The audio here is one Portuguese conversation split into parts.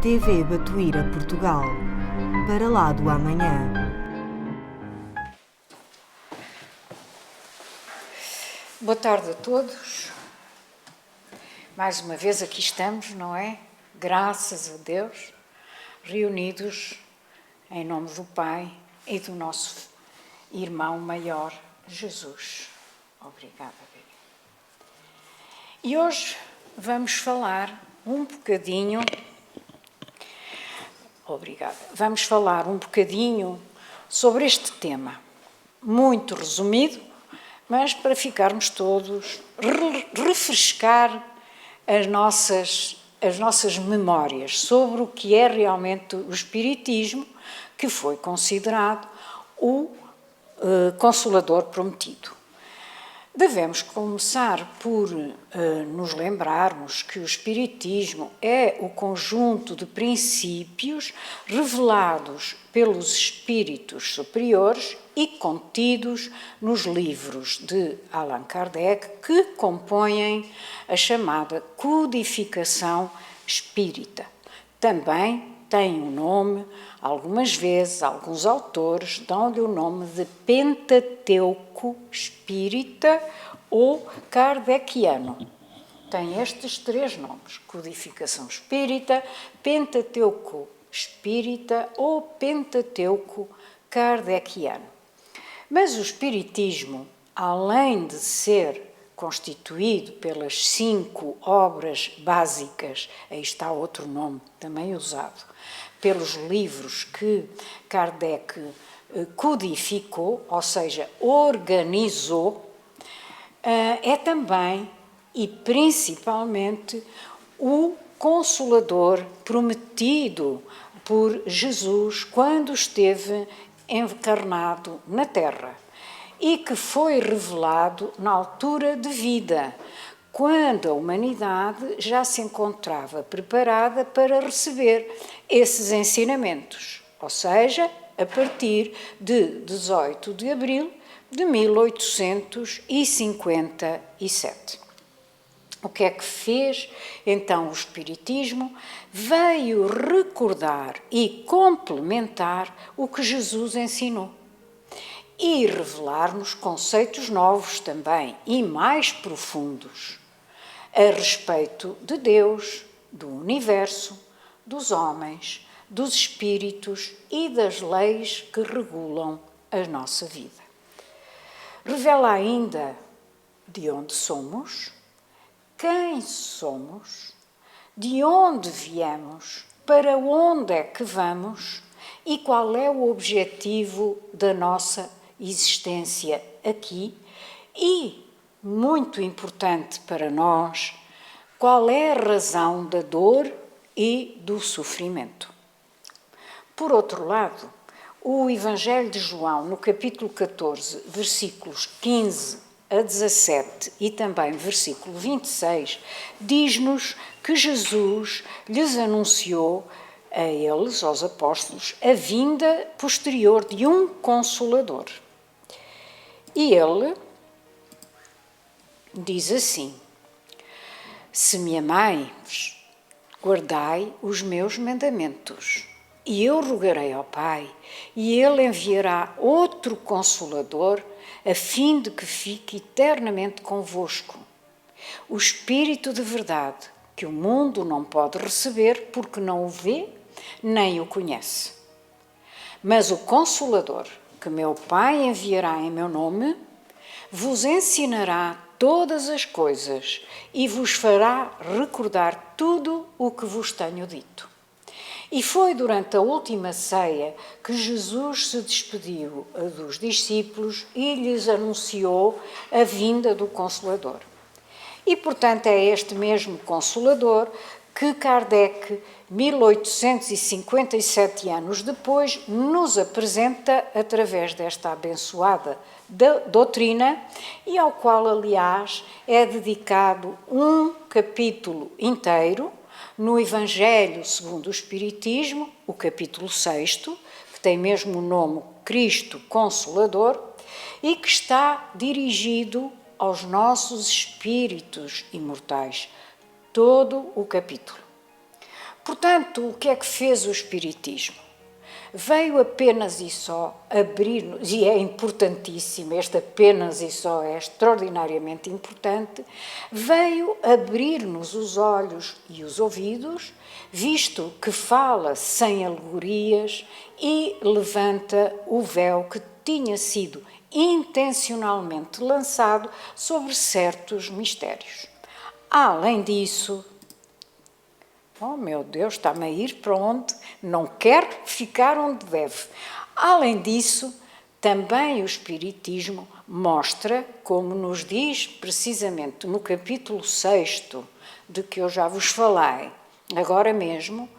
TV Batuíra Portugal, para lá do amanhã. Boa tarde a todos. Mais uma vez aqui estamos, não é? Graças a Deus, reunidos em nome do Pai e do nosso irmão maior, Jesus. Obrigada, Bíblia. E hoje vamos falar um bocadinho... Obrigada. Vamos falar um bocadinho sobre este tema, muito resumido, mas para ficarmos todos, refrescar as nossas memórias sobre o que é realmente o Espiritismo, que foi considerado o Consolador Prometido. Devemos começar por nos lembrarmos que o Espiritismo é o conjunto de princípios revelados pelos espíritos superiores e contidos nos livros de Allan Kardec, que compõem a chamada codificação espírita. Também tem um nome, algumas vezes, alguns autores dão-lhe o nome de Pentateuco Espírita ou Kardeciano. Tem estes três nomes: Codificação Espírita, Pentateuco Espírita ou Pentateuco Kardeciano. Mas o Espiritismo, além de ser constituído pelas 5 obras básicas, aí está outro nome também usado, pelos livros que Kardec codificou, ou seja, organizou, é também e principalmente o Consolador prometido por Jesus quando esteve encarnado na Terra e que foi revelado na altura de vida, quando a humanidade já se encontrava preparada para receber esses ensinamentos, ou seja, a partir de 18 de abril de 1857. O que é que fez então o Espiritismo? Veio recordar e complementar o que Jesus ensinou e revelar-nos conceitos novos também e mais profundos a respeito de Deus, do universo, dos homens, dos espíritos e das leis que regulam a nossa vida. Revela ainda de onde somos, quem somos, de onde viemos, para onde é que vamos e qual é o objetivo da nossa existência aqui e, muito importante para nós, qual é a razão da dor e do sofrimento. Por outro lado, o Evangelho de João, no capítulo 14, versículos 15 a 17 e também versículo 26, diz-nos que Jesus lhes anunciou a eles, aos apóstolos, a vinda posterior de um Consolador. E ele diz assim: se me amais, guardai os meus mandamentos, e eu rogarei ao Pai, e ele enviará outro Consolador, a fim de que fique eternamente convosco. O Espírito de verdade, que o mundo não pode receber, porque não o vê, nem o conhece. Mas o Consolador, que meu Pai enviará em meu nome, vos ensinará todas as coisas e vos fará recordar tudo o que vos tenho dito. E foi durante a última ceia que Jesus se despediu dos discípulos e lhes anunciou a vinda do Consolador. E, portanto, é este mesmo Consolador que Kardec, 1857 anos depois, nos apresenta através desta abençoada doutrina e ao qual, aliás, é dedicado um capítulo inteiro no Evangelho segundo o Espiritismo, o capítulo 6º, que tem mesmo o nome Cristo Consolador, e que está dirigido aos nossos espíritos imortais, todo o capítulo. Portanto, o que é que fez o Espiritismo? Veio apenas e só abrir-nos, e é importantíssimo, este apenas e só é extraordinariamente importante, veio abrir-nos os olhos e os ouvidos, visto que fala sem alegorias e levanta o véu que tinha sido intencionalmente lançado sobre certos mistérios. Além disso, oh meu Deus, está-me a ir para onde não quer ficar onde deve. Além disso, também o Espiritismo mostra, como nos diz precisamente no capítulo 6º, de que eu já vos falei agora mesmo,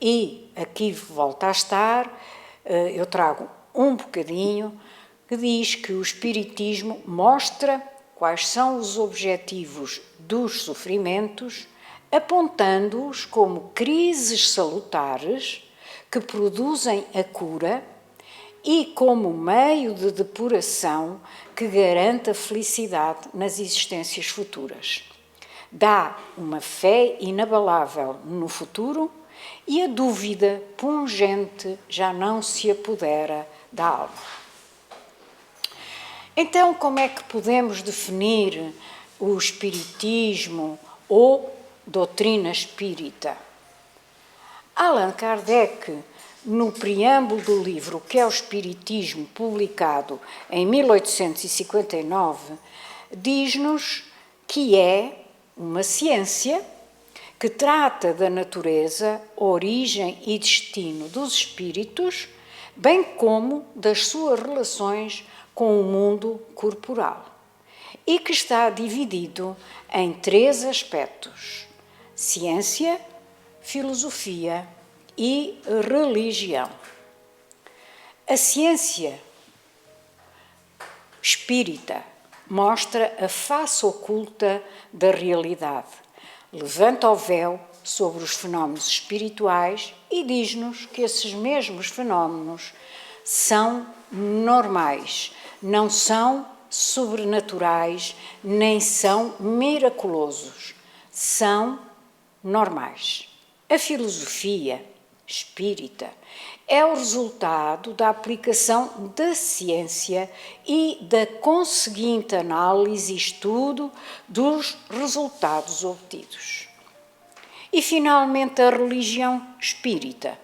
e aqui volta a estar, eu trago um bocadinho, que diz que o Espiritismo mostra quais são os objetivos dos sofrimentos, apontando-os como crises salutares que produzem a cura e como meio de depuração que garante a felicidade nas existências futuras. Dá uma fé inabalável no futuro e a dúvida pungente já não se apodera da alma. Então, como é que podemos definir o Espiritismo ou doutrina espírita? Allan Kardec, no preâmbulo do livro O que é o Espiritismo, publicado em 1859, diz-nos que é uma ciência que trata da natureza, origem e destino dos espíritos, bem como das suas relações com o mundo corporal, e que está dividido em 3 aspectos: ciência, filosofia e religião. A ciência espírita mostra a face oculta da realidade, levanta o véu sobre os fenómenos espirituais e diz-nos que esses mesmos fenómenos são normais, não são sobrenaturais, nem são miraculosos, são normais. A filosofia espírita é o resultado da aplicação da ciência e da conseguinte análise e estudo dos resultados obtidos. E, finalmente, a religião espírita.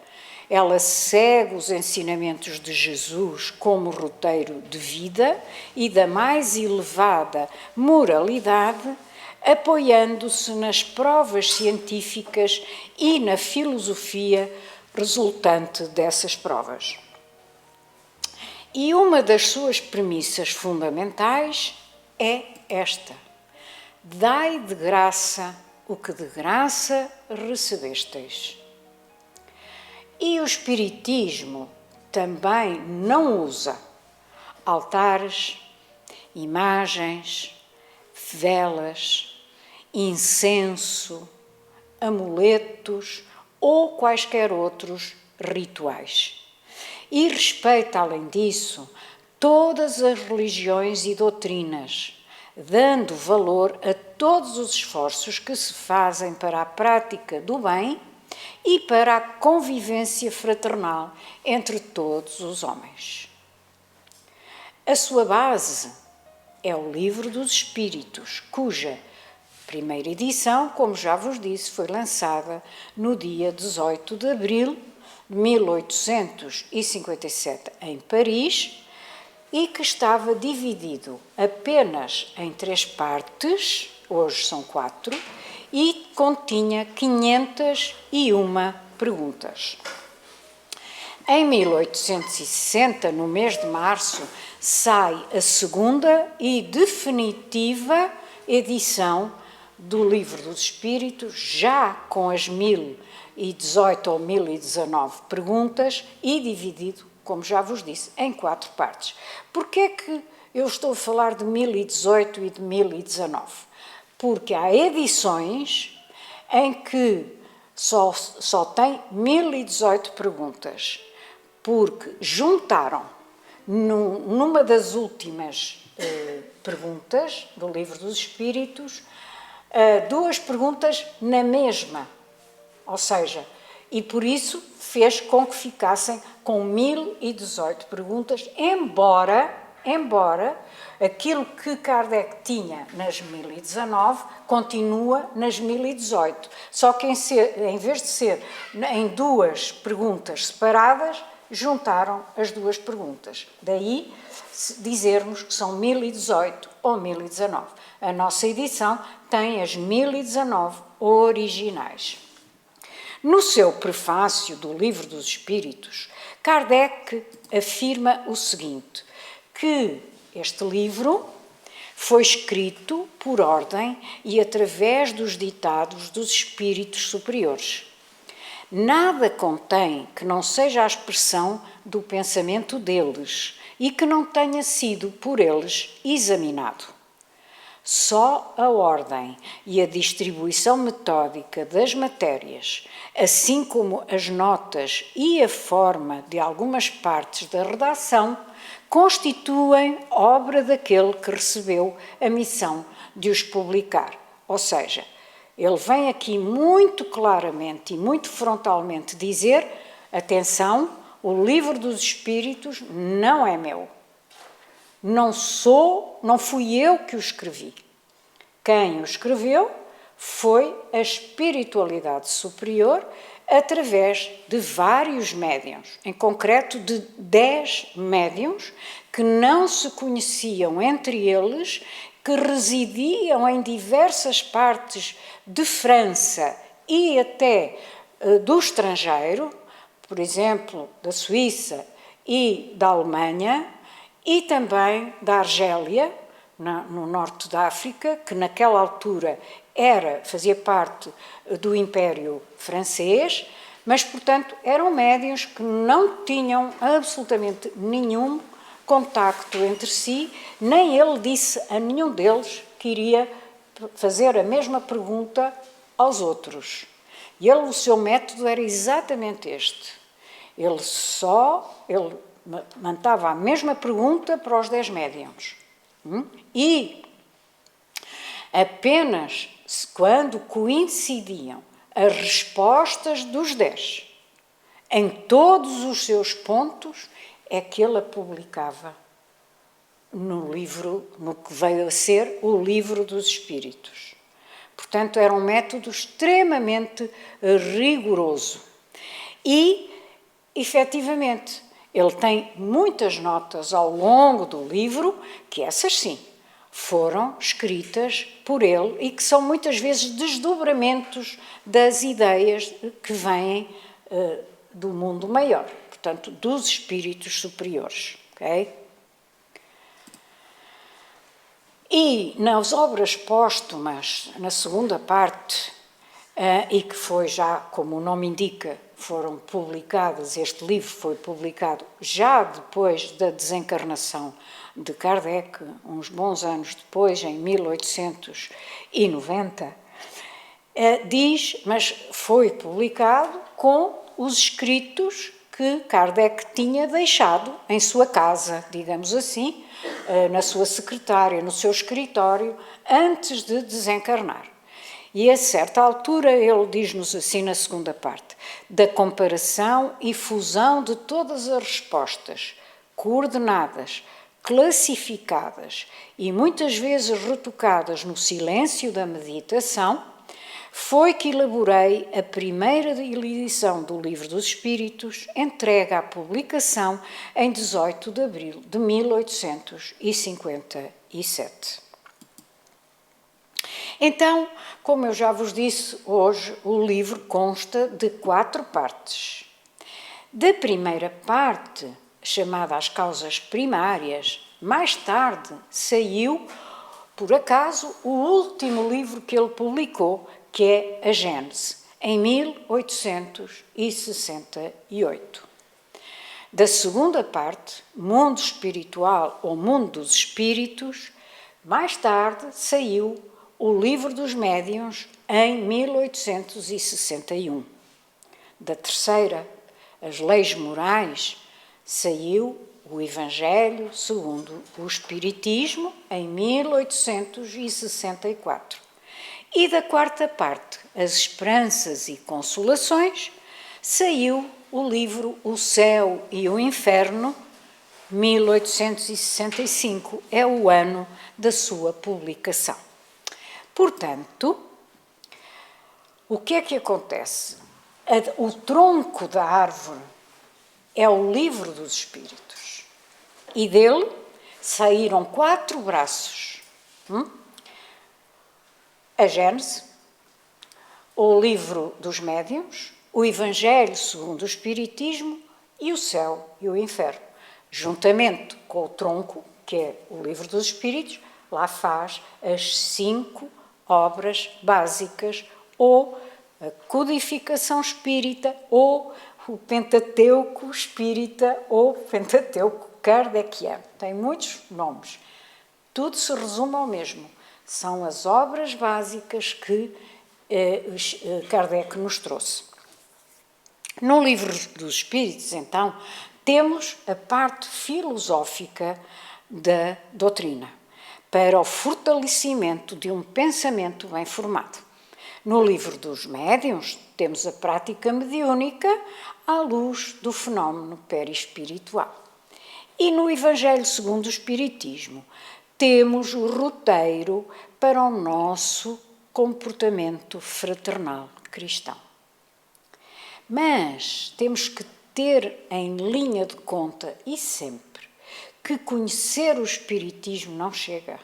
Ela segue os ensinamentos de Jesus como roteiro de vida e da mais elevada moralidade, apoiando-se nas provas científicas e na filosofia resultante dessas provas. E uma das suas premissas fundamentais é esta: dai de graça o que de graça recebestes. E o Espiritismo também não usa altares, imagens, velas, incenso, amuletos ou quaisquer outros rituais. E respeita, além disso, todas as religiões e doutrinas, dando valor a todos os esforços que se fazem para a prática do bem e para a convivência fraternal entre todos os homens. A sua base é o Livro dos Espíritos, cuja primeira edição, como já vos disse, foi lançada no dia 18 de abril de 1857 em Paris e que estava dividido apenas em 3 partes, hoje são 4, e continha 501 perguntas. Em 1860, no mês de março, sai a segunda e definitiva edição do Livro dos Espíritos, já com as 1018 ou 1019 perguntas e dividido, como já vos disse, em 4 partes. Porquê é que eu estou a falar de 1018 e de 1019? Porque há edições em que só tem 1018 perguntas, porque juntaram numa das últimas perguntas do Livro dos Espíritos 2 perguntas na mesma, ou seja, E por isso fez com que ficassem com 1018 perguntas, embora aquilo que Kardec tinha nas 1019 continua nas 1018. Só que em vez de ser em duas perguntas separadas, juntaram as duas perguntas. Daí dizermos que são 1018 ou 1019. A nossa edição tem as 1019 originais. No seu prefácio do Livro dos Espíritos, Kardec afirma o seguinte, que este livro foi escrito por ordem e através dos ditados dos espíritos superiores. Nada contém que não seja a expressão do pensamento deles e que não tenha sido por eles examinado. Só a ordem e a distribuição metódica das matérias, assim como as notas e a forma de algumas partes da redação, constituem obra daquele que recebeu a missão de os publicar. Ou seja, ele vem aqui muito claramente e muito frontalmente dizer, atenção, o Livro dos Espíritos não é meu. Não fui eu que o escrevi. Quem o escreveu foi a espiritualidade superior através de vários médiuns, em concreto de 10 médiuns que não se conheciam entre eles, que residiam em diversas partes de França e até do estrangeiro, por exemplo, da Suíça e da Alemanha, e também da Argélia, no norte da África, que naquela altura fazia parte do Império Francês, mas, portanto, eram médiuns que não tinham absolutamente nenhum contacto entre si, nem ele disse a nenhum deles que iria fazer a mesma pergunta aos outros. E o seu método era exatamente este. Ele mandava a mesma pergunta para os 10 médiuns. E apenas quando coincidiam as respostas dos 10 em todos os seus pontos, é que ele a publicava no livro, no que veio a ser o Livro dos Espíritos. Portanto, era um método extremamente rigoroso. E, efetivamente, ele tem muitas notas ao longo do livro, que essas sim, foram escritas por ele e que são muitas vezes desdobramentos das ideias que vêm do mundo maior, portanto, dos espíritos superiores. Okay? E nas obras póstumas, na segunda parte, e que foi já, como o nome indica, foram publicadas, este livro foi publicado já depois da desencarnação de Kardec, uns bons anos depois, em 1890, mas foi publicado com os escritos que Kardec tinha deixado em sua casa, digamos assim, na sua secretária, no seu escritório, antes de desencarnar. E a certa altura ele diz-nos assim na segunda parte, da comparação e fusão de todas as respostas, coordenadas, classificadas e muitas vezes retocadas no silêncio da meditação, foi que elaborei a primeira edição do Livro dos Espíritos, entregue à publicação em 18 de abril de 1857. Então, como eu já vos disse, hoje o livro consta de 4 partes. Da primeira parte, chamada As Causas Primárias, mais tarde saiu, por acaso, o último livro que ele publicou, que é a Gênese, em 1868. Da segunda parte, Mundo Espiritual ou Mundo dos Espíritos, mais tarde saiu o Livro dos Médiuns, em 1861. Da terceira, As Leis Morais, saiu o Evangelho segundo o Espiritismo, em 1864. E da quarta parte, As Esperanças e Consolações, saiu o livro O Céu e o Inferno, 1865, é o ano da sua publicação. Portanto, o que é que acontece? O tronco da árvore é o livro dos Espíritos e dele saíram 4 braços. A Gênese, o livro dos Médiuns, o Evangelho segundo o Espiritismo e o Céu e o Inferno. Juntamente com o tronco, que é o livro dos Espíritos, lá faz as 5 obras básicas, ou a codificação espírita, ou o Pentateuco espírita, ou Pentateuco kardeciano. Tem muitos nomes. Tudo se resume ao mesmo. São as obras básicas que Kardec nos trouxe. No livro dos Espíritos, então, temos a parte filosófica da doutrina, para o fortalecimento de um pensamento bem formado. No livro dos Médiuns, temos a prática mediúnica à luz do fenómeno perispiritual. E no Evangelho segundo o Espiritismo, temos o roteiro para o nosso comportamento fraternal cristão. Mas temos que ter em linha de conta, e sempre, que conhecer o Espiritismo não chega.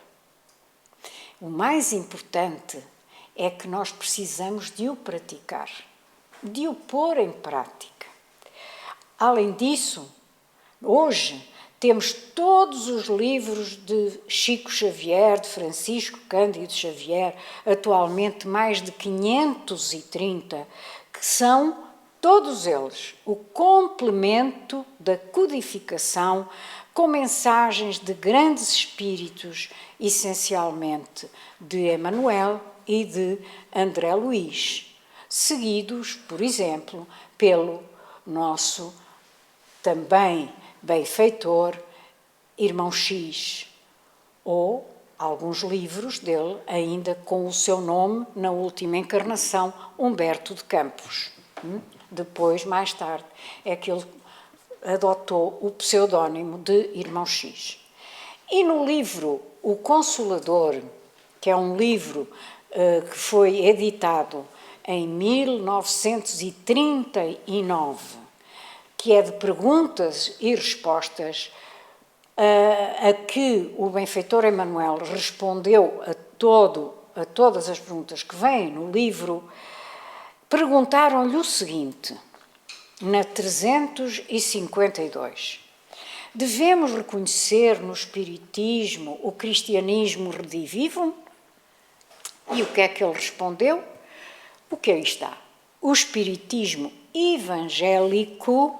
O mais importante é que nós precisamos de o praticar, de o pôr em prática. Além disso, hoje temos todos os livros de Chico Xavier, de Francisco Cândido Xavier, atualmente mais de 530, que são todos eles o complemento da codificação com mensagens de grandes espíritos, essencialmente de Emmanuel e de André Luiz, seguidos, por exemplo, pelo nosso também benfeitor Irmão X, ou alguns livros dele ainda com o seu nome na última encarnação, Humberto de Campos. Depois, mais tarde, é que ele adotou o pseudónimo de Irmão X. E no livro O Consolador, que é um livro que foi editado em 1939, que é de perguntas e respostas, a que o benfeitor Emmanuel respondeu a todas as perguntas que vêm no livro. Perguntaram-lhe o seguinte, na 352, devemos reconhecer no Espiritismo o cristianismo redivivo? E o que é que ele respondeu? O que aí está? O Espiritismo evangélico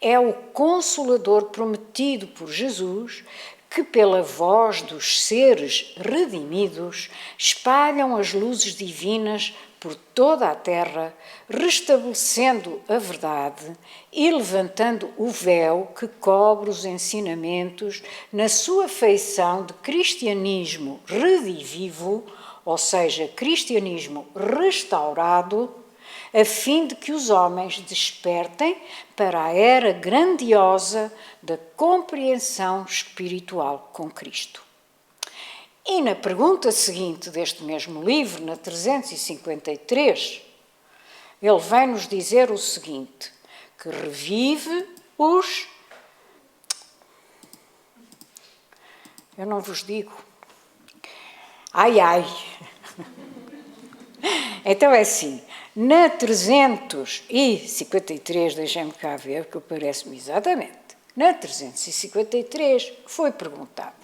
é o Consolador prometido por Jesus, que pela voz dos seres redimidos espalham as luzes divinas por toda a terra, restabelecendo a verdade e levantando o véu que cobre os ensinamentos na sua feição de cristianismo redivivo, ou seja, cristianismo restaurado, a fim de que os homens despertem para a era grandiosa da compreensão espiritual com Cristo. E na pergunta seguinte deste mesmo livro, na 353, ele vai nos dizer o seguinte, que revive os... Eu não vos digo. Ai, ai. Então é assim, na 353, deixem-me cá ver, que parece-me exatamente, na 353 foi perguntado,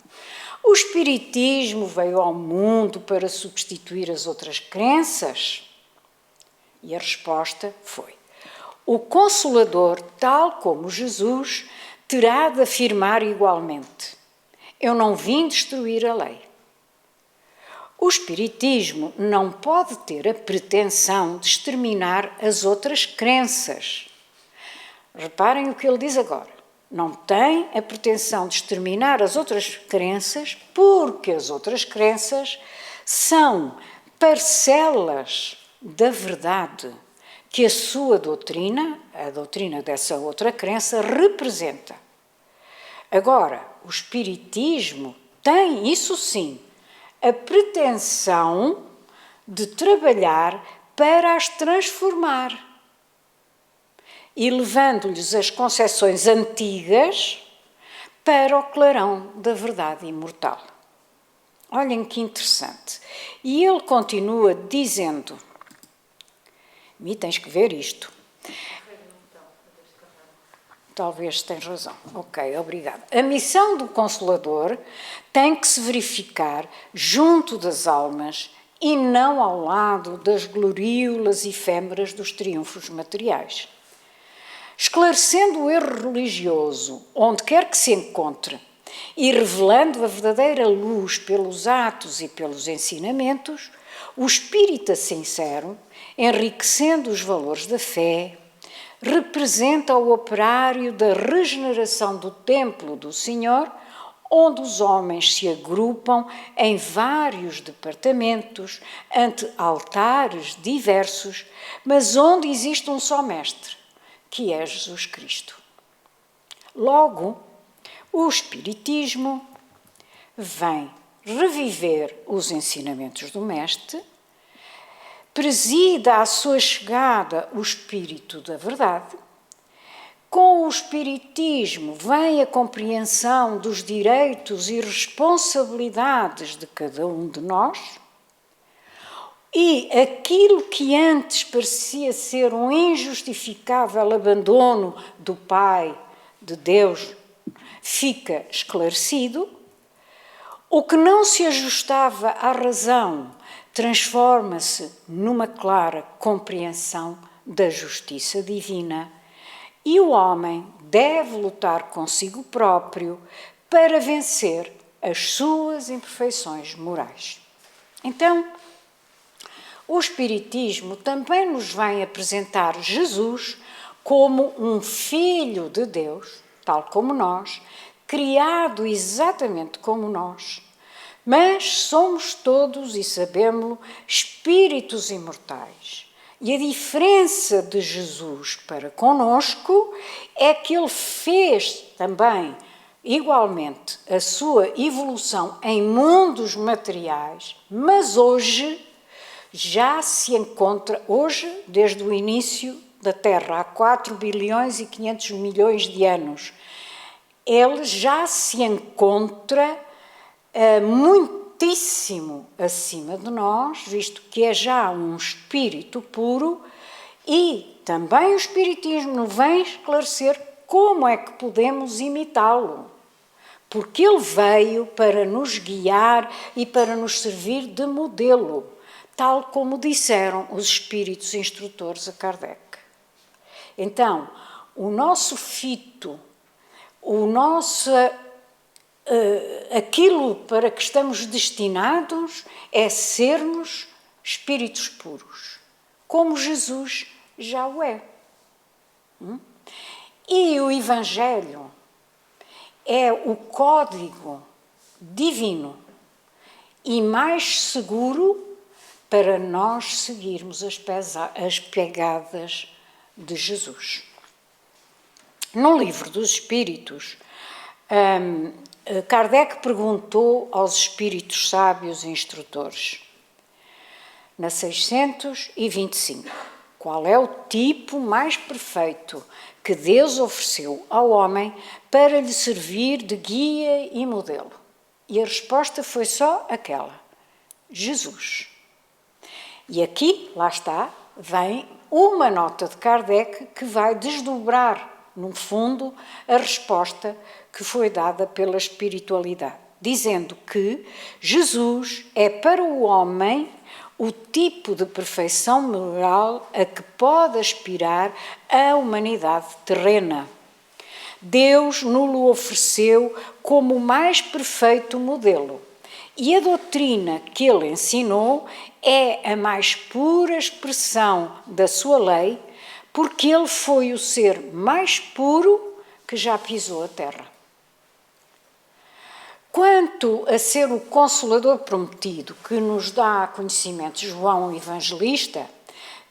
o Espiritismo veio ao mundo para substituir as outras crenças? E a resposta foi, o Consolador, tal como Jesus, terá de afirmar igualmente, eu não vim destruir a lei. O Espiritismo não pode ter a pretensão de exterminar as outras crenças. Reparem o que ele diz agora. Não tem a pretensão de exterminar as outras crenças, porque as outras crenças são parcelas da verdade que a sua doutrina, a doutrina dessa outra crença, representa. Agora, o Espiritismo tem, isso sim, a pretensão de trabalhar para as transformar e levando-lhes as concepções antigas para o clarão da verdade imortal. Olhem que interessante. E ele continua dizendo, e tens que ver isto. Talvez tens razão. Ok, obrigada. A missão do Consolador tem que se verificar junto das almas e não ao lado das gloríolas efêmeras dos triunfos materiais. Esclarecendo o erro religioso, onde quer que se encontre, e revelando a verdadeira luz pelos atos e pelos ensinamentos, o espírita sincero, enriquecendo os valores da fé, representa o operário da regeneração do templo do Senhor, onde os homens se agrupam em vários departamentos, ante altares diversos, mas onde existe um só mestre, que é Jesus Cristo. Logo, o Espiritismo vem reviver os ensinamentos do Mestre, presida à sua chegada o Espírito da Verdade. Com o Espiritismo vem a compreensão dos direitos e responsabilidades de cada um de nós, e aquilo que antes parecia ser um injustificável abandono do Pai, de Deus, fica esclarecido. O que não se ajustava à razão transforma-se numa clara compreensão da justiça divina, e o homem deve lutar consigo próprio para vencer as suas imperfeições morais. Então, o Espiritismo também nos vem apresentar Jesus como um Filho de Deus, tal como nós, criado exatamente como nós, mas somos todos, e sabemos-lo, espíritos imortais. E a diferença de Jesus para conosco é que ele fez também, igualmente, a sua evolução em mundos materiais, mas hoje já se encontra, desde o início da Terra, há 4 bilhões e 500 milhões de anos, ele já se encontra muitíssimo acima de nós, visto que é já um espírito puro, e também o Espiritismo vem esclarecer como é que podemos imitá-lo, porque ele veio para nos guiar e para nos servir de modelo, tal como disseram os espíritos instrutores a Kardec. Então, o nosso fito, aquilo para que estamos destinados é sermos espíritos puros, como Jesus já o é. E o Evangelho é o código divino e mais seguro para nós seguirmos as pegadas de Jesus. No Livro dos Espíritos, Kardec perguntou aos espíritos sábios e instrutores, na 625, qual é o tipo mais perfeito que Deus ofereceu ao homem para lhe servir de guia e modelo? E a resposta foi só aquela: Jesus. E aqui, lá está, vem uma nota de Kardec que vai desdobrar, no fundo, a resposta que foi dada pela espiritualidade, dizendo que Jesus é para o homem o tipo de perfeição moral a que pode aspirar a humanidade terrena. Deus nos ofereceu como o mais perfeito modelo, e a doutrina que ele ensinou é a mais pura expressão da sua lei, porque ele foi o ser mais puro que já pisou a terra. Quanto a ser o Consolador prometido, que nos dá conhecimento João Evangelista,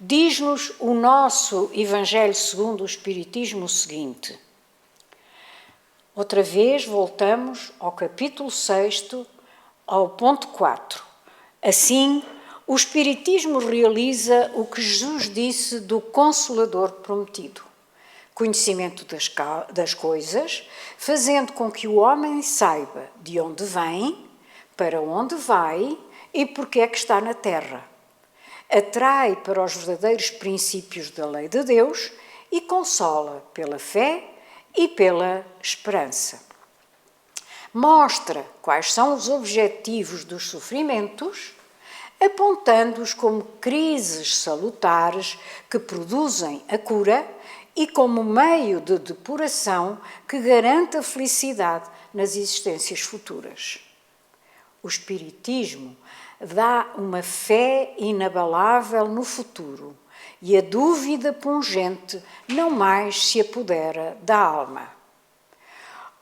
Diz-nos o nosso Evangelho segundo o Espiritismo o seguinte. Outra vez voltamos ao capítulo 6, ao ponto 4. Assim, o Espiritismo realiza o que Jesus disse do Consolador prometido. Conhecimento das coisas, fazendo com que o homem saiba de onde vem, para onde vai e porque é que está na terra. Atrai para os verdadeiros princípios da lei de Deus e consola pela fé e pela esperança. Mostra quais são os objetivos dos sofrimentos, apontando-os como crises salutares que produzem a cura e como meio de depuração que garante a felicidade nas existências futuras. O Espiritismo dá uma fé inabalável no futuro e a dúvida pungente não mais se apodera da alma.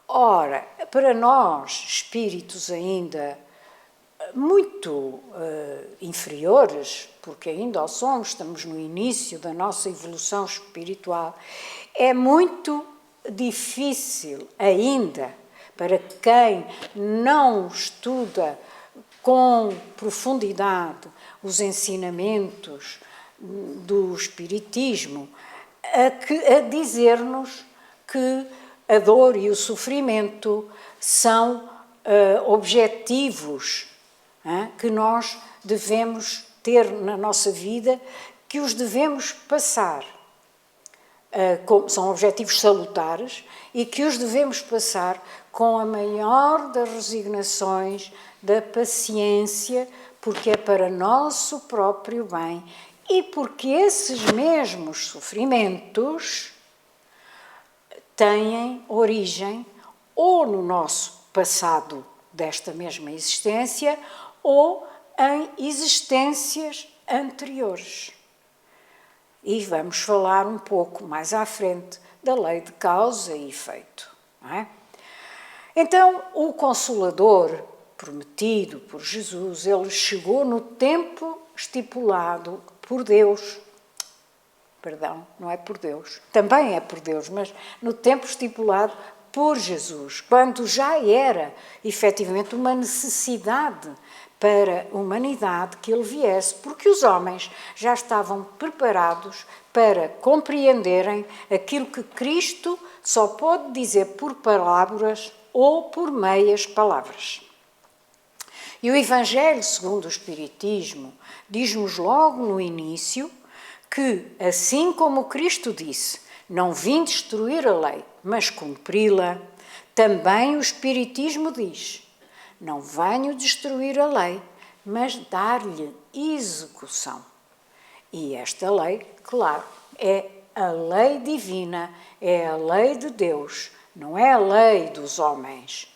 Ora, para nós, espíritos ainda muito inferiores, porque ainda o somos, estamos no início da nossa evolução espiritual, é muito difícil ainda para quem não estuda com profundidade os ensinamentos do Espiritismo, a dizer-nos que a dor e o sofrimento são objetivos que nós devemos ter na nossa vida, que os devemos passar. São objetivos salutares e que os devemos passar com a maior das resignações, da paciência, porque é para nosso próprio bem e porque esses mesmos sofrimentos têm origem ou no nosso passado desta mesma existência ou em existências anteriores. E vamos falar um pouco mais à frente da lei de causa e efeito, não é? Então, o Consolador prometido por Jesus, ele chegou no tempo estipulado por Deus. Perdão, não é por Deus, também é por Deus, mas no tempo estipulado por Jesus, quando já era efetivamente uma necessidade para a humanidade que ele viesse, porque os homens já estavam preparados para compreenderem aquilo que Cristo só pode dizer por palavras ou por meias palavras. E o Evangelho segundo o Espiritismo diz-nos logo no início que, assim como Cristo disse, não vim destruir a lei, mas cumpri-la, também o Espiritismo diz, não venho destruir a lei, mas dar-lhe execução. E esta lei, claro, é a lei divina, é a lei de Deus, não é a lei dos homens.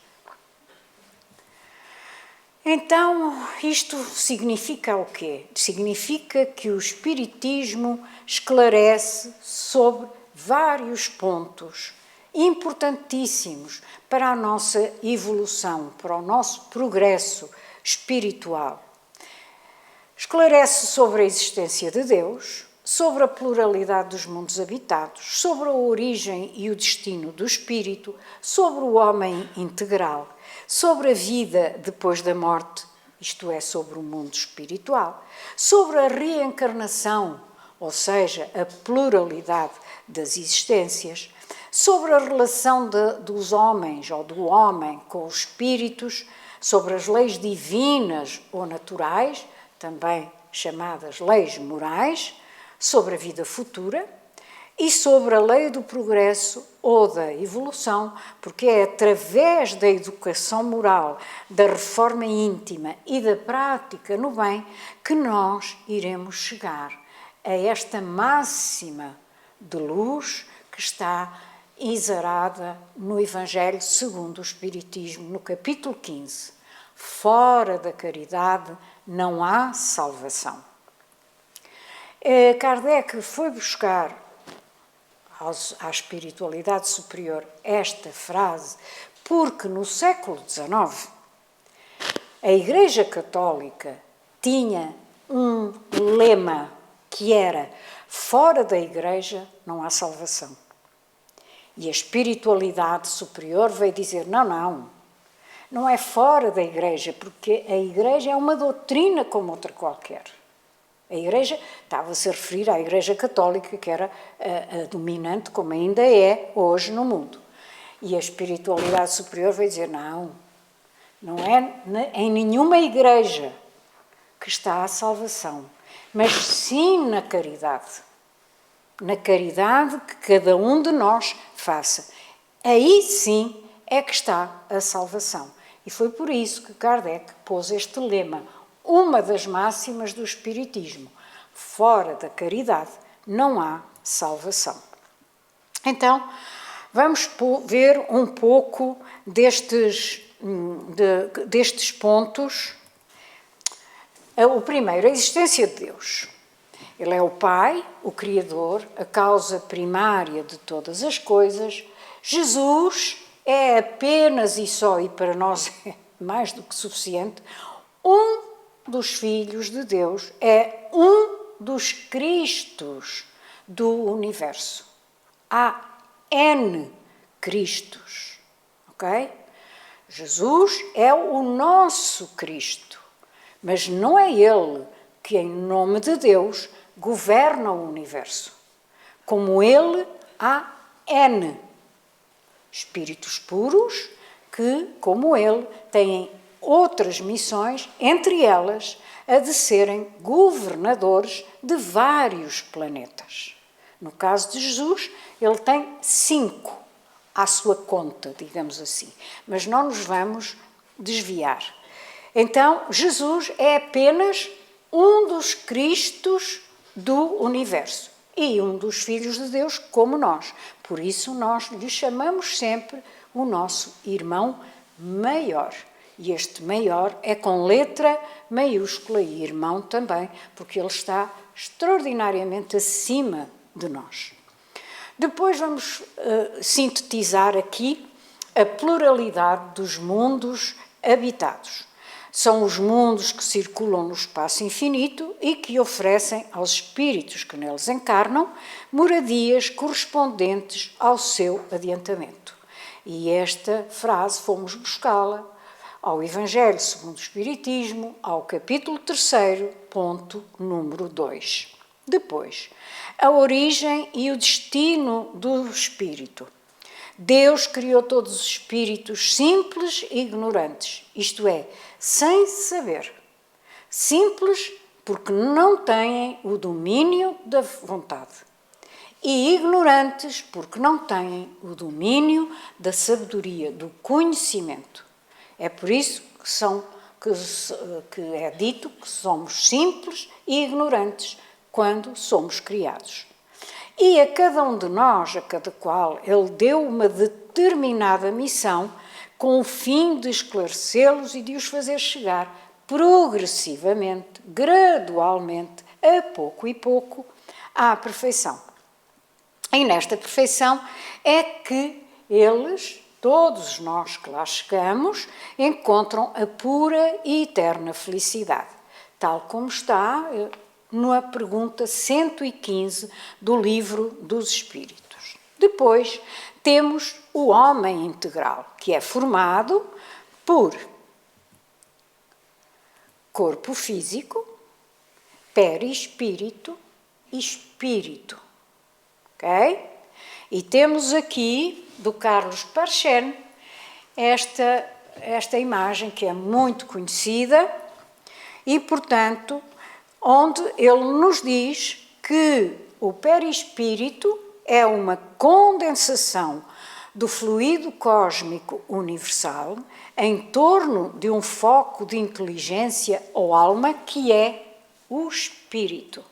Então, isto significa o quê? Significa que o Espiritismo esclarece sobre vários pontos importantíssimos para a nossa evolução, para o nosso progresso espiritual. Esclarece sobre a existência de Deus, sobre a pluralidade dos mundos habitados, sobre a origem e o destino do espírito, sobre o homem integral, sobre a vida depois da morte, isto é, sobre o mundo espiritual, sobre a reencarnação, ou seja, a pluralidade das existências, sobre a relação dos homens ou do homem com os espíritos, sobre as leis divinas ou naturais, também chamadas leis morais, sobre a vida futura e sobre a lei do progresso ou da evolução, porque é através da educação moral, da reforma íntima e da prática no bem que nós iremos chegar a esta máxima de luz que está exarada no Evangelho segundo o Espiritismo, no capítulo 15. Fora da caridade não há salvação. Kardec foi buscar à espiritualidade superior esta frase porque no século XIX a Igreja Católica tinha um lema que era fora da Igreja não há salvação. E a espiritualidade superior veio dizer, não é fora da Igreja, porque a Igreja é uma doutrina como outra qualquer. A Igreja estava-se a referir à Igreja Católica, que era a dominante, como ainda é hoje no mundo. E a espiritualidade superior veio dizer, não é em nenhuma igreja que está a salvação, mas sim na caridade. Na caridade que cada um de nós faça. Aí sim é que está a salvação. E foi por isso que Kardec pôs este lema, uma das máximas do Espiritismo. Fora da caridade não há salvação. Então, vamos ver um pouco destes pontos. O primeiro, a existência de Deus. Ele é o Pai, o Criador, a causa primária de todas as coisas. Jesus é apenas e só, e para nós é mais do que suficiente, um dos filhos de Deus, é um dos Cristos do universo. Há N Cristos, ok? Jesus é o nosso Cristo, mas não é Ele que, em nome de Deus, governa o universo. Como Ele, há N espíritos puros que, como Ele, têm outras missões, entre elas a de serem governadores de vários planetas. No caso de Jesus, ele tem 5 à sua conta, digamos assim, mas não nos vamos desviar. Então, Jesus é apenas um dos Cristos do universo e um dos filhos de Deus como nós. Por isso nós lhe chamamos sempre o nosso irmão maior. E este maior é com letra maiúscula e irmão também, porque ele está extraordinariamente acima de nós. Depois vamos sintetizar aqui a pluralidade dos mundos habitados. São os mundos que circulam no espaço infinito e que oferecem aos espíritos que neles encarnam moradias correspondentes ao seu adiantamento. E esta frase fomos buscá-la ao Evangelho segundo o Espiritismo, ao capítulo 3, ponto número 2. Depois, a origem e o destino do espírito. Deus criou todos os espíritos simples e ignorantes, isto é, sem saber. Simples porque não têm o domínio da vontade. E ignorantes porque não têm o domínio da sabedoria, do conhecimento. É por isso que é dito que somos simples e ignorantes quando somos criados. E a cada um de nós, a cada qual, ele deu uma determinada missão com o fim de esclarecê-los e de os fazer chegar progressivamente, gradualmente, a pouco e pouco, à perfeição. E nesta perfeição é que eles, todos nós que lá chegamos, encontram a pura e eterna felicidade, tal como está na pergunta 115 do Livro dos Espíritos. Depois temos o homem integral, que é formado por corpo físico, perispírito e espírito. Ok? E temos aqui, do Carlos Parchen, esta imagem que é muito conhecida e, portanto, onde ele nos diz que o perispírito é uma condensação do fluido cósmico universal em torno de um foco de inteligência ou alma que é o espírito.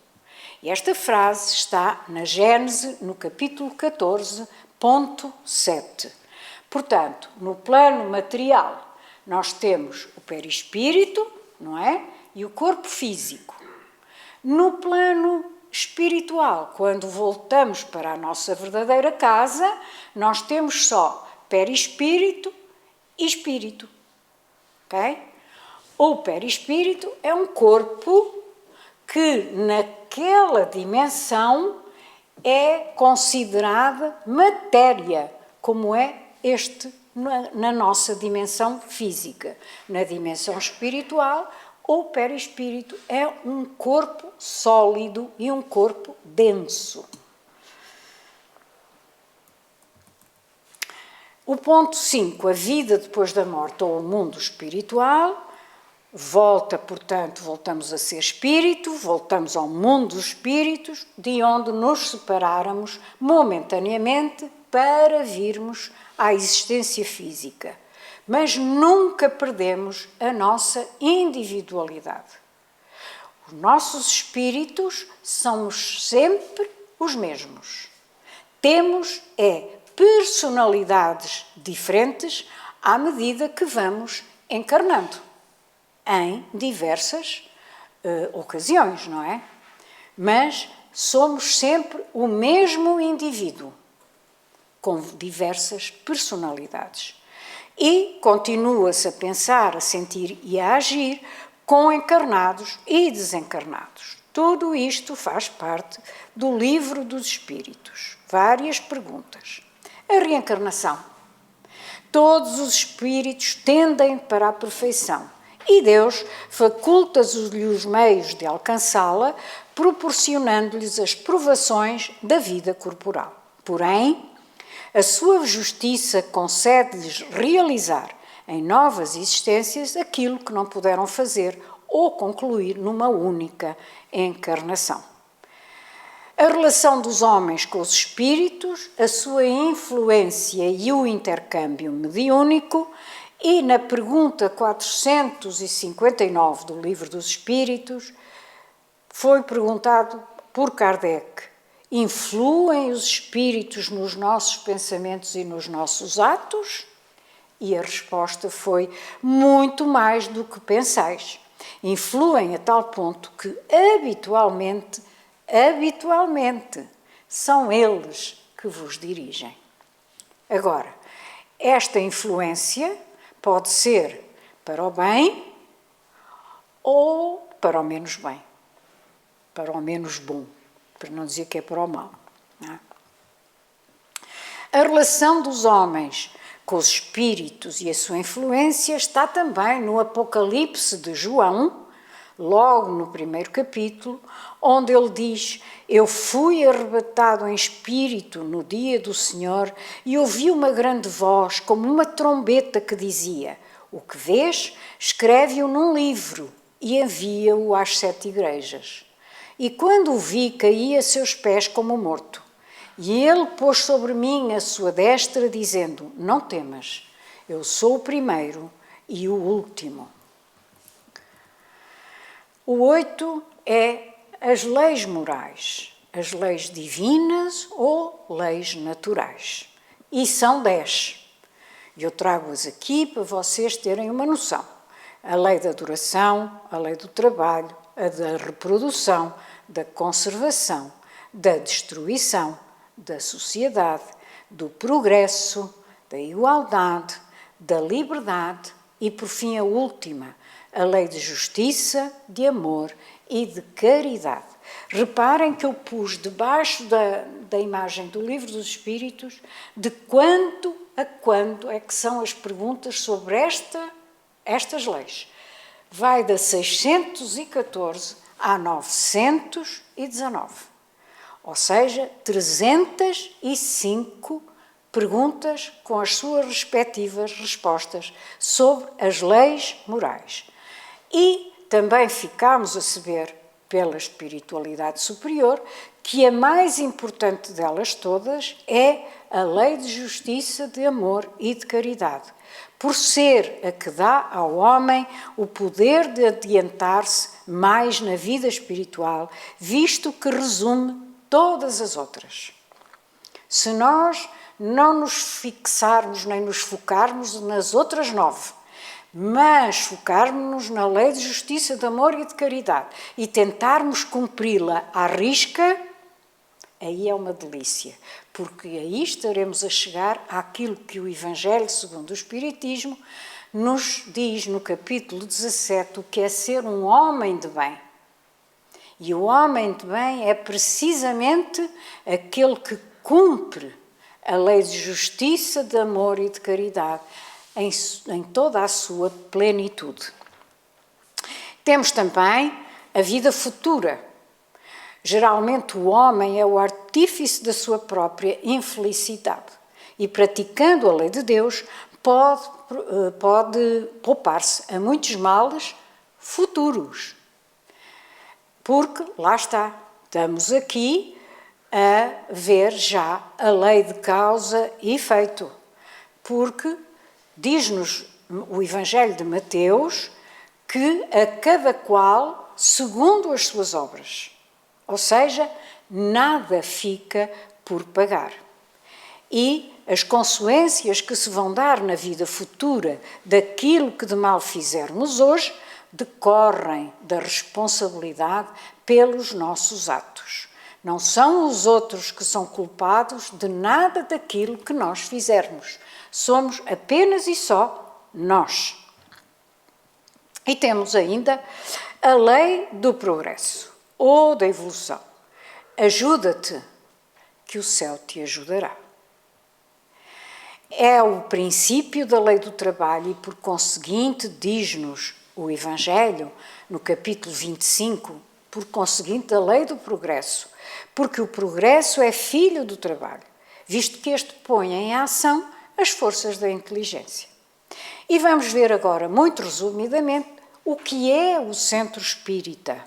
E esta frase está na Gênese, no capítulo 14, ponto 7. Portanto, no plano material, nós temos o perispírito, não é? E o corpo físico. No plano espiritual, quando voltamos para a nossa verdadeira casa, nós temos só perispírito e espírito. Ok? O perispírito é um corpo que naquela dimensão é considerada matéria, como é na nossa dimensão física. Na dimensão espiritual, o perispírito é um corpo sólido e um corpo denso. O ponto 5, a vida depois da morte ou o mundo espiritual, voltamos a ser espírito, voltamos ao mundo dos espíritos, de onde nos separáramos momentaneamente para virmos à existência física. Mas nunca perdemos a nossa individualidade. Os nossos espíritos somos sempre os mesmos. Temos personalidades diferentes à medida que vamos encarnando em diversas ocasiões, não é? Mas somos sempre o mesmo indivíduo, com diversas personalidades. E continua-se a pensar, a sentir e a agir com encarnados e desencarnados. Tudo isto faz parte do livro dos espíritos. Várias perguntas. A reencarnação. Todos os espíritos tendem para a perfeição e Deus faculta-lhe os meios de alcançá-la, proporcionando-lhes as provações da vida corporal. Porém, a sua justiça concede-lhes realizar em novas existências aquilo que não puderam fazer ou concluir numa única encarnação. A relação dos homens com os espíritos, a sua influência e o intercâmbio mediúnico, e na pergunta 459 do Livro dos Espíritos, foi perguntado por Kardec: influem os espíritos nos nossos pensamentos e nos nossos atos? E a resposta foi: muito mais do que pensais. Influem a tal ponto que habitualmente, são eles que vos dirigem. Agora, esta influência pode ser para o bem ou para o menos bem, para o menos bom, para não dizer que é para o mal. Não é? A relação dos homens com os espíritos e a sua influência está também no Apocalipse de João, logo no primeiro capítulo, onde ele diz: eu fui arrebatado em espírito no dia do Senhor e ouvi uma grande voz, como uma trombeta que dizia: o que vês, escreve-o num livro e envia-o às 7 igrejas. E quando o vi, caí a seus pés como morto. E ele pôs sobre mim a sua destra, dizendo: não temas, eu sou o primeiro e o último. O 8 é as leis morais, as leis divinas ou leis naturais. E são 10. Eu trago-as aqui para vocês terem uma noção. A lei da duração, a lei do trabalho, a da reprodução, da conservação, da destruição, da sociedade, do progresso, da igualdade, da liberdade e, por fim, a última, a lei de justiça, de amor e de caridade. Reparem que eu pus debaixo da imagem do Livro dos Espíritos de quando a quando é que são as perguntas sobre estas leis. Vai da 614 a 919. Ou seja, 305 perguntas com as suas respectivas respostas sobre as leis morais. E também ficámos a saber, pela espiritualidade superior, que a mais importante delas todas é a lei de justiça, de amor e de caridade, por ser a que dá ao homem o poder de adiantar-se mais na vida espiritual, visto que resume todas as outras. Se nós não nos fixarmos nem nos focarmos nas outras 9, mas focarmos-nos na lei de justiça, de amor e de caridade e tentarmos cumpri-la à risca, aí é uma delícia, porque aí estaremos a chegar àquilo que o Evangelho segundo o Espiritismo nos diz no capítulo 17, o que é ser um homem de bem. E o homem de bem é precisamente aquele que cumpre a lei de justiça, de amor e de caridade em toda a sua plenitude. Temos também a vida futura. Geralmente o homem é o artífice da sua própria infelicidade e, praticando a lei de Deus, pode poupar-se a muitos males futuros. Porque, lá está, estamos aqui a ver já a lei de causa e efeito. Porque diz-nos o Evangelho de Mateus que a cada qual segundo as suas obras. Ou seja, nada fica por pagar. E as consequências que se vão dar na vida futura daquilo que de mal fizermos hoje decorrem da responsabilidade pelos nossos atos. Não são os outros que são culpados de nada daquilo que nós fizermos. Somos apenas e só nós. E temos ainda a lei do progresso ou da evolução. Ajuda-te, que o céu te ajudará. É o princípio da lei do trabalho e, por conseguinte, diz-nos o Evangelho, no capítulo 25, por conseguinte, da lei do progresso, porque o progresso é filho do trabalho, visto que este põe em ação as forças da inteligência. E vamos ver agora, muito resumidamente, o que é o centro espírita.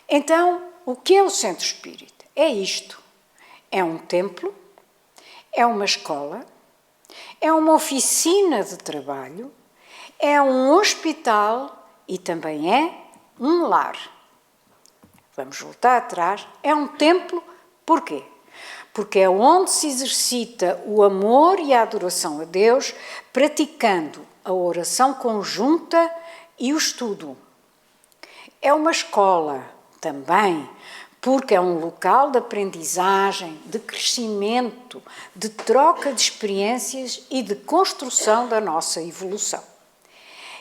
Então, o que é o centro espírita? É isto. É um templo, é uma escola, é uma oficina de trabalho, é um hospital e também é um lar. Vamos voltar atrás. É um templo, porquê? Porque é onde se exercita o amor e a adoração a Deus, praticando a oração conjunta e o estudo. É uma escola também, porque é um local de aprendizagem, de crescimento, de troca de experiências e de construção da nossa evolução.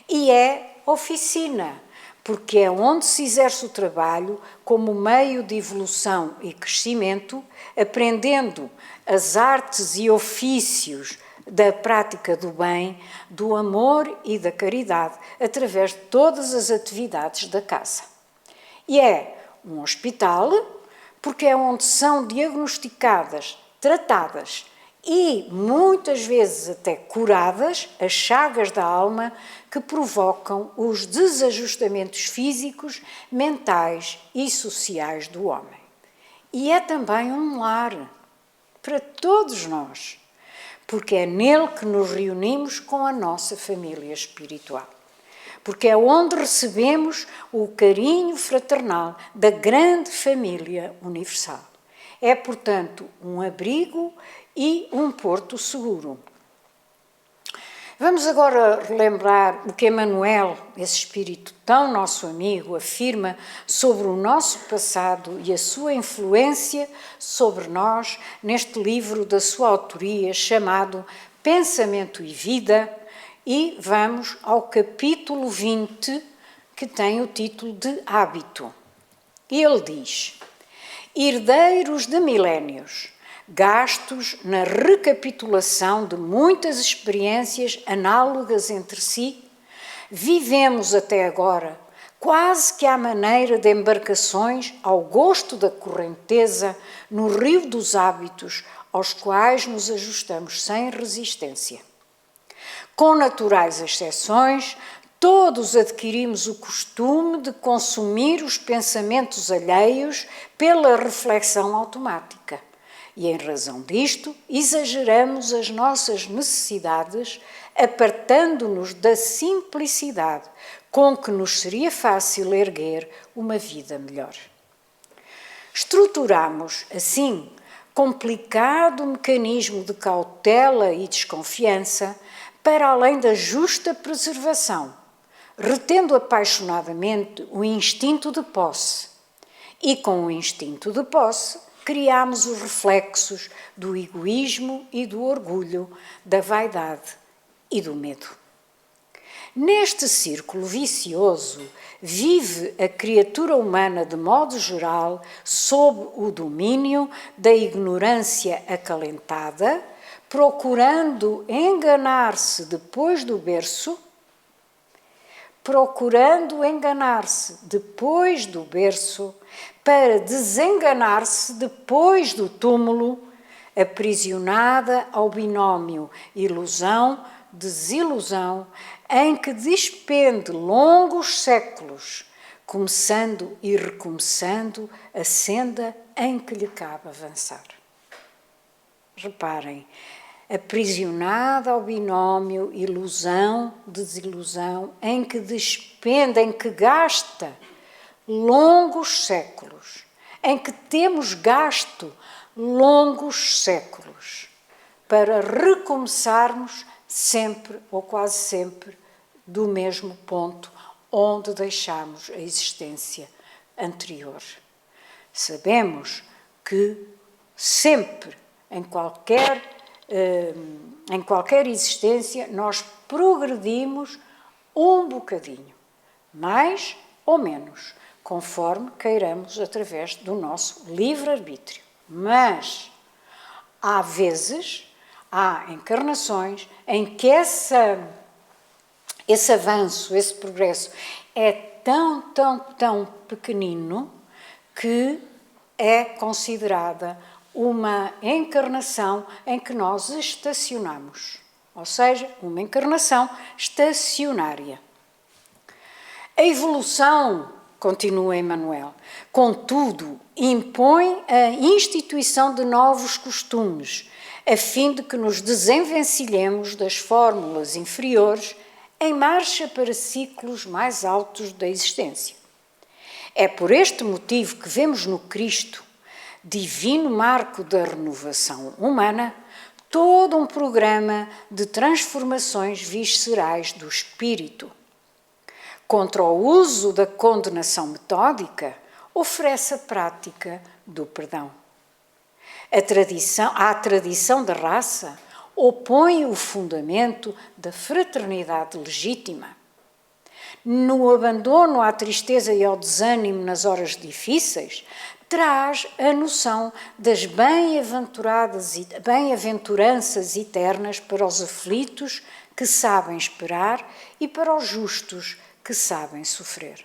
E é oficina, porque é onde se exerce o trabalho como meio de evolução e crescimento, aprendendo as artes e ofícios da prática do bem, do amor e da caridade, através de todas as atividades da casa. E é um hospital, porque é onde são diagnosticadas, tratadas e muitas vezes até curadas as chagas da alma que provocam os desajustamentos físicos, mentais e sociais do homem. E é também um lar para todos nós, porque é nele que nos reunimos com a nossa família espiritual. Porque é onde recebemos o carinho fraternal da grande família universal. É, portanto, um abrigo e um porto seguro. Vamos agora relembrar o que Emmanuel, esse espírito tão nosso amigo, afirma sobre o nosso passado e a sua influência sobre nós neste livro da sua autoria chamado Pensamento e Vida, e vamos ao capítulo 20, que tem o título de Hábito. E ele diz: herdeiros de milénios, gastos na recapitulação de muitas experiências análogas entre si, vivemos até agora quase que à maneira de embarcações ao gosto da correnteza no rio dos hábitos aos quais nos ajustamos sem resistência. Com naturais exceções, todos adquirimos o costume de consumir os pensamentos alheios pela reflexão automática. E, em razão disto, exageramos as nossas necessidades, apartando-nos da simplicidade com que nos seria fácil erguer uma vida melhor. Estruturamos, assim, complicado mecanismo de cautela e desconfiança para além da justa preservação, retendo apaixonadamente o instinto de posse. E com o instinto de posse, criamos os reflexos do egoísmo e do orgulho, da vaidade e do medo. Neste círculo vicioso, vive a criatura humana de modo geral sob o domínio da ignorância acalentada, procurando enganar-se depois do berço, para desenganar-se depois do túmulo, aprisionada ao binómio ilusão-desilusão, em que despende longos séculos, começando e recomeçando a senda em que lhe cabe avançar. Reparem, aprisionada ao binómio ilusão-desilusão, em que despende, em que gasta longos séculos, em que temos gasto longos séculos, para recomeçarmos sempre ou quase sempre do mesmo ponto onde deixamos a existência anterior. Sabemos que sempre, em qualquer existência, nós progredimos um bocadinho, mais ou menos, conforme queiramos através do nosso livre-arbítrio. Mas há vezes, há encarnações em que esse avanço, esse progresso é tão pequenino que é considerada uma encarnação em que nós estacionamos, ou seja, uma encarnação estacionária. A evolução, continua Emmanuel, contudo, impõe a instituição de novos costumes, a fim de que nos desenvencilhemos das fórmulas inferiores em marcha para ciclos mais altos da existência. É por este motivo que vemos no Cristo, divino marco da renovação humana, todo um programa de transformações viscerais do espírito. Contra o uso da condenação metódica, oferece a prática do perdão. À tradição da raça, opõe o fundamento da fraternidade legítima. No abandono à tristeza e ao desânimo nas horas difíceis, traz a noção das bem-aventuranças eternas para os aflitos que sabem esperar e para os justos que sabem sofrer.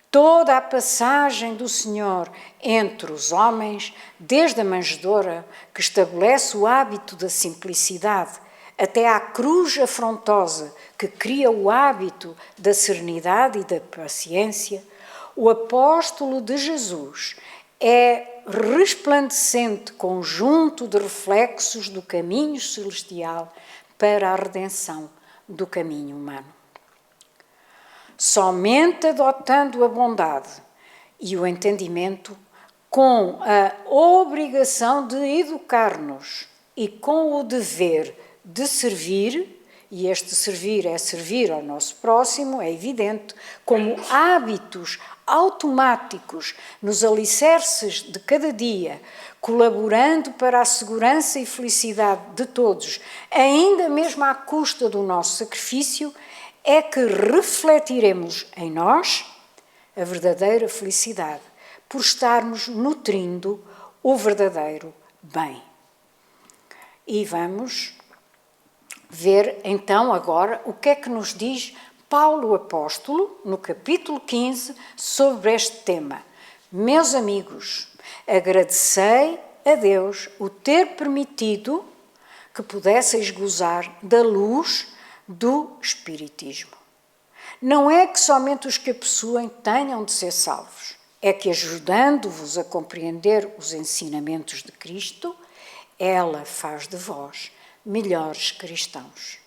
Toda a passagem do Senhor entre os homens, desde a manjedoura, que estabelece o hábito da simplicidade, até à cruz afrontosa, que cria o hábito da serenidade e da paciência, o apóstolo de Jesus é resplandecente conjunto de reflexos do caminho celestial para a redenção do caminho humano. Somente adotando a bondade e o entendimento, com a obrigação de educar-nos e com o dever de servir, e este servir é servir ao nosso próximo, é evidente, como hábitos automáticos nos alicerces de cada dia, colaborando para a segurança e felicidade de todos, ainda mesmo à custa do nosso sacrifício, é que refletiremos em nós a verdadeira felicidade, por estarmos nutrindo o verdadeiro bem. E vamos ver então agora o que é que nos diz Paulo Apóstolo, no capítulo 15, sobre este tema. Meus amigos, agradecei a Deus o ter permitido que pudesseis gozar da luz do Espiritismo. Não é que somente os que a possuem tenham de ser salvos, é que, ajudando-vos a compreender os ensinamentos de Cristo, ela faz de vós melhores cristãos.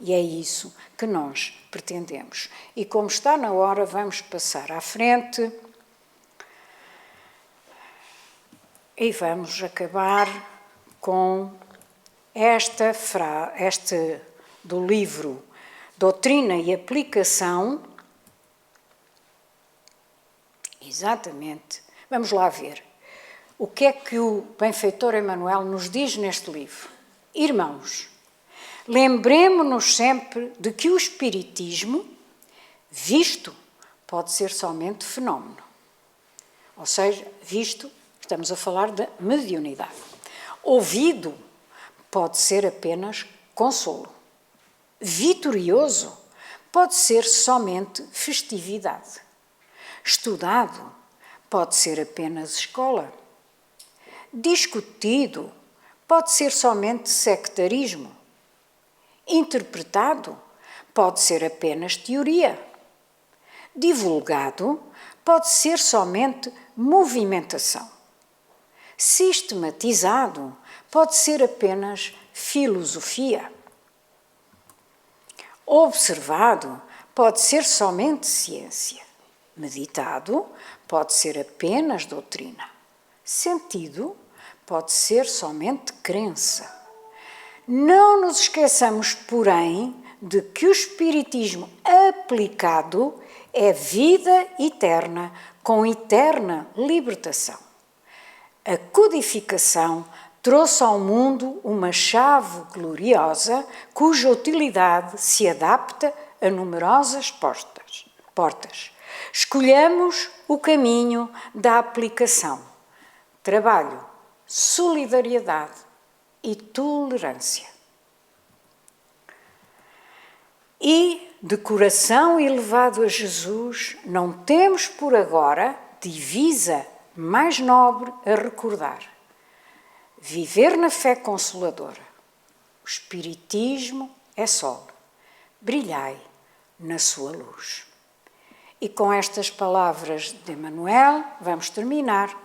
E é isso que nós pretendemos. E como está na hora, vamos passar à frente e vamos acabar com este do livro Doutrina e Aplicação. Exatamente. Vamos lá ver. O que é que o benfeitor Emmanuel nos diz neste livro? Irmãos, Lembremo-nos sempre de que o espiritismo, visto, pode ser somente fenómeno. Ou seja, visto, estamos a falar da mediunidade. Ouvido, pode ser apenas consolo. Vitorioso, pode ser somente festividade. Estudado, pode ser apenas escola. Discutido, pode ser somente sectarismo. Interpretado, pode ser apenas teoria. Divulgado, pode ser somente movimentação. Sistematizado, pode ser apenas filosofia. Observado, pode ser somente ciência. Meditado, pode ser apenas doutrina. Sentido, pode ser somente crença. Não nos esqueçamos, porém, de que o espiritismo aplicado é vida eterna, com eterna libertação. A codificação trouxe ao mundo uma chave gloriosa cuja utilidade se adapta a numerosas portas. Escolhamos o caminho da aplicação. Trabalho, solidariedade e tolerância. E, de coração elevado a Jesus, não temos por agora divisa mais nobre a recordar. Viver na fé consoladora. O Espiritismo é sol. Brilhai na sua luz. E com estas palavras de Emmanuel, vamos terminar,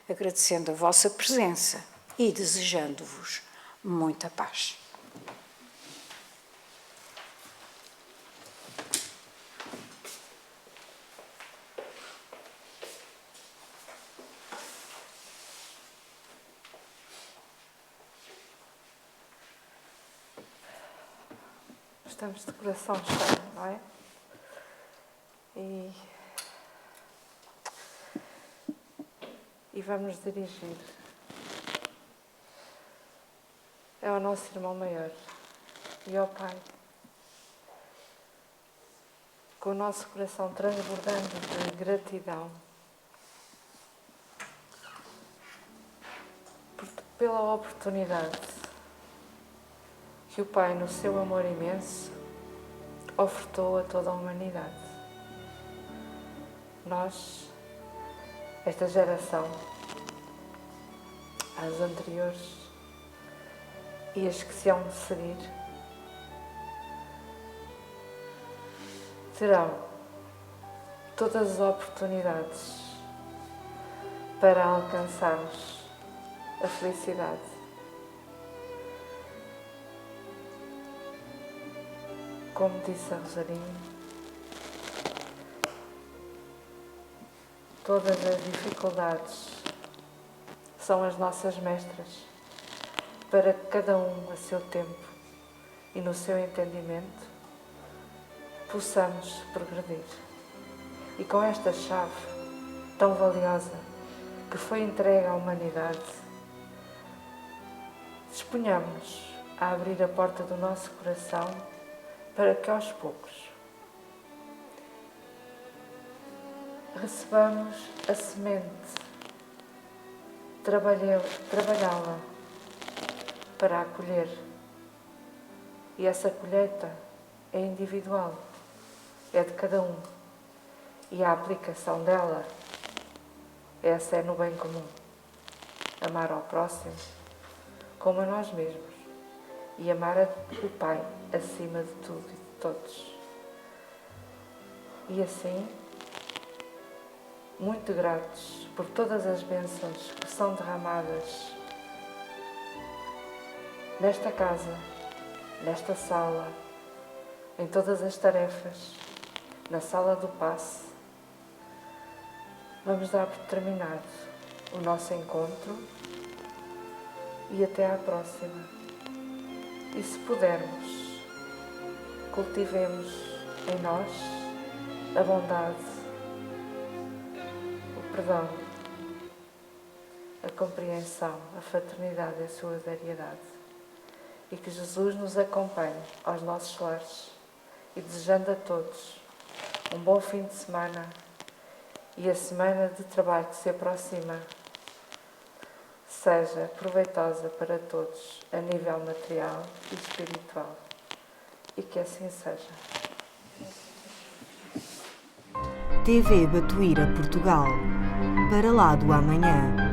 agradecendo a vossa presença e desejando-vos muita paz. Estamos de coração cheio, não é? E vamos dirigir ao nosso irmão maior e ao Pai, com o nosso coração transbordando de gratidão pela oportunidade que o Pai, no seu amor imenso, ofertou a toda a humanidade. Nós, esta geração, as anteriores e as que se hão de seguir, terão todas as oportunidades para alcançarmos a felicidade. Como disse a Rosarinho, todas as dificuldades são as nossas mestras para que cada um, a seu tempo e no seu entendimento, possamos progredir. E com esta chave tão valiosa que foi entregue à humanidade, disponhamos-nos a abrir a porta do nosso coração para que aos poucos recebamos a semente, trabalhá-la para acolher. E essa colheita é individual, é de cada um. E a aplicação dela, essa é no bem comum. Amar ao próximo como a nós mesmos e amar o Pai acima de tudo e de todos. E assim, muito gratos por todas as bênçãos que são derramadas nesta casa, nesta sala, em todas as tarefas, na sala do passe, vamos dar por terminado o nosso encontro e até à próxima. E se pudermos, cultivemos em nós a bondade, o perdão, a compreensão, a fraternidade e a solidariedade. e que Jesus nos acompanhe aos nossos lares e desejando a todos um bom fim de semana e a semana de trabalho que se aproxima seja proveitosa para todos a nível material e espiritual e que assim seja. TV Batuíra Portugal. Para lá do amanhã.